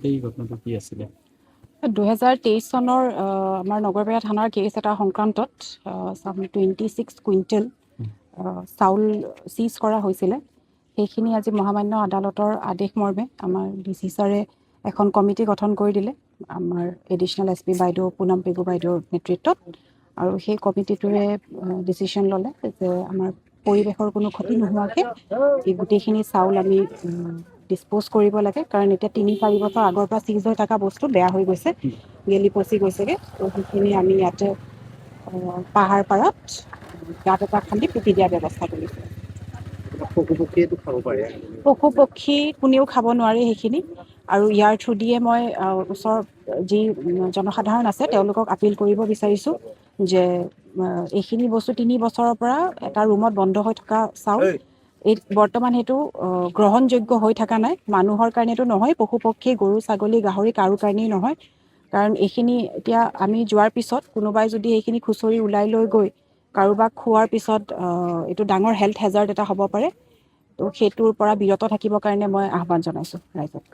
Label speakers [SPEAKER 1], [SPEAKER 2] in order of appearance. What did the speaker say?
[SPEAKER 1] গোটেই ঘটনাটো কি আছিলে?
[SPEAKER 2] 2023 চনৰ আমাৰ নগৰবেৰা থানাৰ কেছ এটা সংক্ৰান্তত চাম 26 কুইণ্টেল চাউল চিজ কৰা হৈছিলে। সেইখিনি আজি মহামান্য আদালতৰ আদেশ মৰ্মে আমাৰ DC ছাৰে এখন কমিটি গঠন কৰি দিলে আমাৰ এডিশ্যনেল SP বাইদেউ পুনম পেগু বাইদেউৰ নেতৃত্বত। আৰু সেই কমিটিটোৱে ডিচিশ্যন ল'লে যে আমাৰ পৰিৱেশৰ কোনো ক্ষতি নোহোৱাকৈ এই গোটেইখিনি চাউল আমি ডিছপ'জ কৰিব লাগে, কাৰণ এতিয়া 3-4 বছৰ আগৰ পৰা চিজ হৈ থকা বস্তু বেয়া হৈ গৈছে, গেলি পচি গৈছেগৈ। তো সেইখিনি আমি ইয়াতে পাহাৰ পাৰত গাঁত এটা খান্দি পুতি দিয়াৰ ব্যৱস্থা কৰিছোঁ।
[SPEAKER 1] পশু পক্ষীয়েতো খাব পাৰে।
[SPEAKER 2] পশু পক্ষী কোনেও খাব নোৱাৰে সেইখিনি। আৰু ইয়াৰ থ্ৰু দিয়ে মই ওচৰৰ যি জনসাধাৰণ আছে তেওঁলোকক আপিল কৰিব বিচাৰিছোঁ যে এইখিনি বস্তু 3 বছৰৰ পৰা এটা ৰুমত বন্ধ হৈ থকা চাউল এই বৰ্তমান সেইটো গ্ৰহণযোগ্য হৈ থকা নাই। মানুহৰ কাৰণেতো নহয়, পশু পক্ষী গৰু ছাগলী গাহৰি কাৰো কাৰণেই নহয়। কাৰণ এইখিনি এতিয়া আমি যোৱাৰ পিছত কোনোবাই যদি এইখিনি খুচৰি ওলাই লৈ গৈ কাৰোবাক খোৱাৰ পিছত এইটো ডাঙৰ হেল্থ হেজাৰ্ড এটা হ'ব পাৰে। তো সেইটোৰ পৰা বিৰত থাকিবৰ কাৰণে মই আহ্বান জনাইছোঁ ৰাইজক।